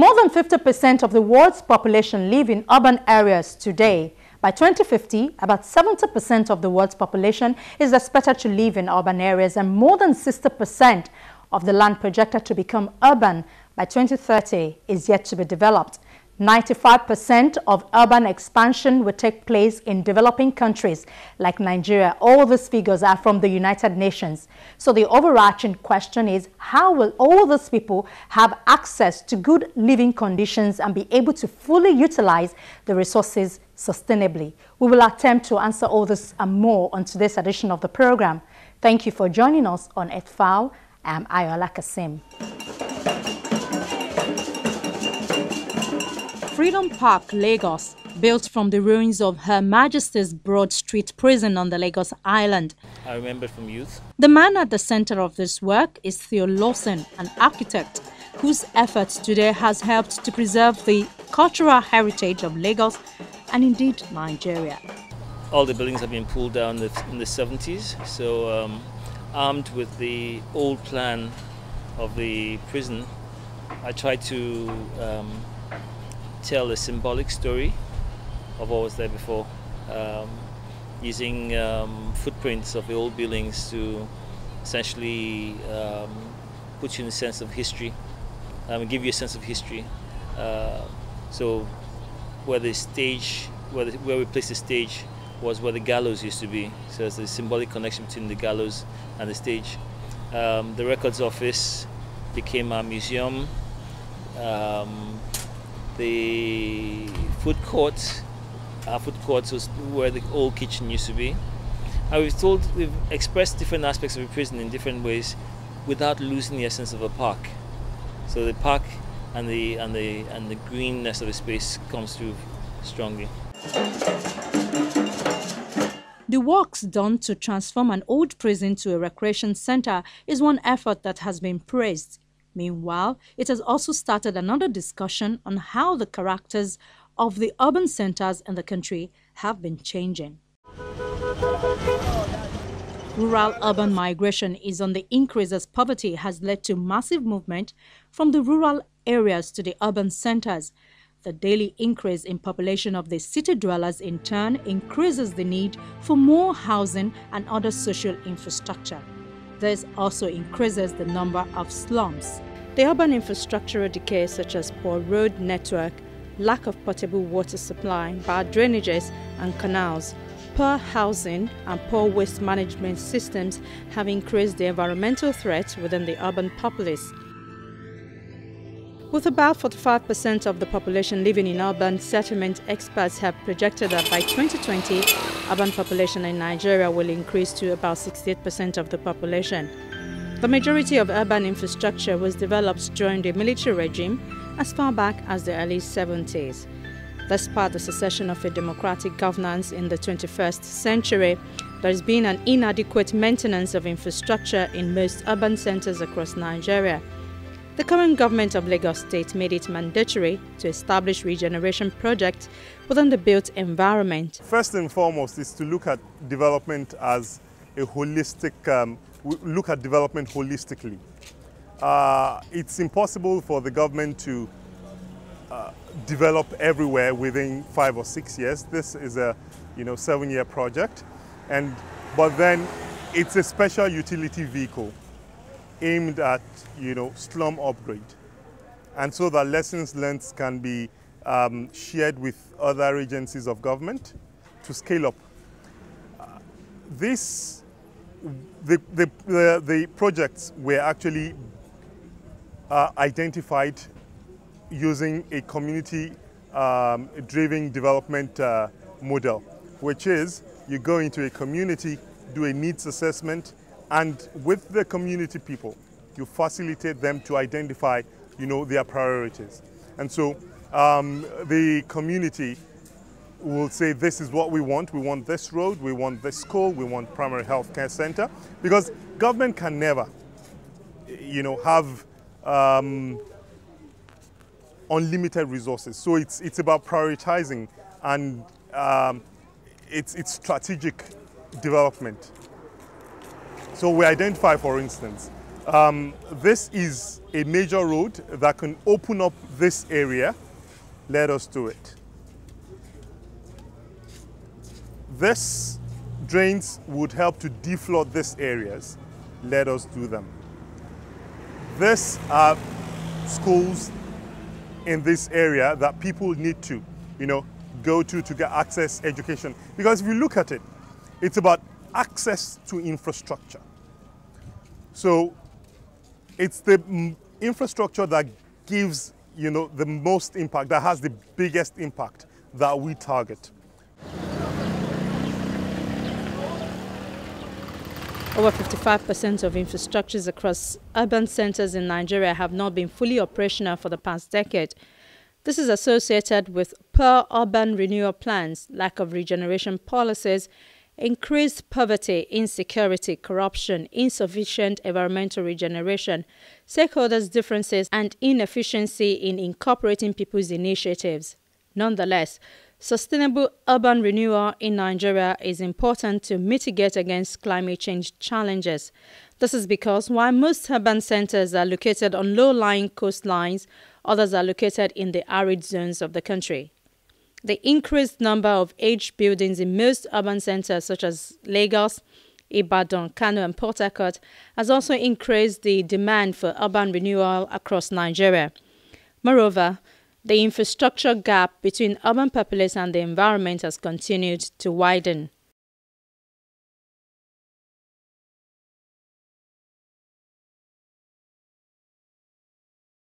More than 50% of the world's population live in urban areas today. By 2050, about 70% of the world's population is expected to live in urban areas, and more than 60% of the land projected to become urban by 2030 is yet to be developed. 95% of urban expansion will take place in developing countries like Nigeria. All these figures are from the United Nations. So the overarching question is, how will all these people have access to good living conditions and be able to fully utilize the resources sustainably? We will attempt to answer all this and more on today's edition of the program. Thank you for joining us on Earth File. I'm Ayola Kasim. Freedom Park, Lagos, built from the ruins of Her Majesty's Broad Street Prison on the Lagos Island. I remember from youth. The man at the center of this work is Theo Lawson, an architect whose efforts today has helped to preserve the cultural heritage of Lagos and indeed Nigeria. All the buildings have been pulled down in the 70s, so armed with the old plan of the prison, I tried to tell a symbolic story of what was there before, using footprints of the old buildings to essentially put you in a sense of history, give you a sense of history. So where the stage, where we placed the stage was where the gallows used to be. So there's a symbolic connection between the gallows and the stage. The records office became our museum. The food court, our food court was where the old kitchen used to be. And we've expressed different aspects of the prison in different ways without losing the essence of a park. So the park and the greenness of the space comes through strongly. The works done to transform an old prison to a recreation center is one effort that has been praised. Meanwhile, it has also started another discussion on how the characters of the urban centers in the country have been changing. Rural-urban migration is on the increase as poverty has led to massive movement from the rural areas to the urban centers. The daily increase in population of the city dwellers in turn increases the need for more housing and other social infrastructure. This also increases the number of slums. The urban infrastructural decay, such as poor road network, lack of potable water supply, bad drainages and canals, poor housing and poor waste management systems have increased the environmental threat within the urban populace. With about 45% of the population living in urban settlements, experts have projected that by 2020, urban population in Nigeria will increase to about 68% of the population. The majority of urban infrastructure was developed during the military regime as far back as the early 70s. Despite the succession of a democratic governance in the 21st century, there has been an inadequate maintenance of infrastructure in most urban centers across Nigeria. The current government of Lagos State made it mandatory to establish regeneration projects within the built environment. First and foremost is to look at development as a holistic, look at development holistically. It's impossible for the government to develop everywhere within 5 or 6 years. This is a 7-year project, but then it's a special utility vehicle aimed at slum upgrade, and so that lessons learned can be shared with other agencies of government to scale up. The projects were actually identified using a community-driven development model, which is you go into a community, do a needs assessment, and with the community people, you facilitate them to identify, their priorities. And so the community will say, this is what we want. We want this road, we want this school, we want primary health care center. Because government can never, have unlimited resources. So it's about prioritizing and it's strategic development. So we identify, for instance, This is a major road that can open up this area. Let us do it. This drains would help to deflood these areas. Let us do them. These are schools in this area that people need to, go to get access education. Because if you look at it, it's about access to infrastructure. So it's the infrastructure that gives, the most impact, that has the biggest impact that we target. Over 55% of infrastructures across urban centers in Nigeria have not been fully operational for the past decade. This is associated with poor urban renewal plans, lack of regeneration policies, increased poverty, insecurity, corruption, insufficient environmental regeneration, stakeholders' differences, and inefficiency in incorporating people's initiatives. Nonetheless, sustainable urban renewal in Nigeria is important to mitigate against climate change challenges. This is because while most urban centers are located on low-lying coastlines, others are located in the arid zones of the country. The increased number of aged buildings in most urban centers such as Lagos, Ibadan, Kano and Port Harcourt has also increased the demand for urban renewal across Nigeria. Moreover, the infrastructure gap between urban populace and the environment has continued to widen.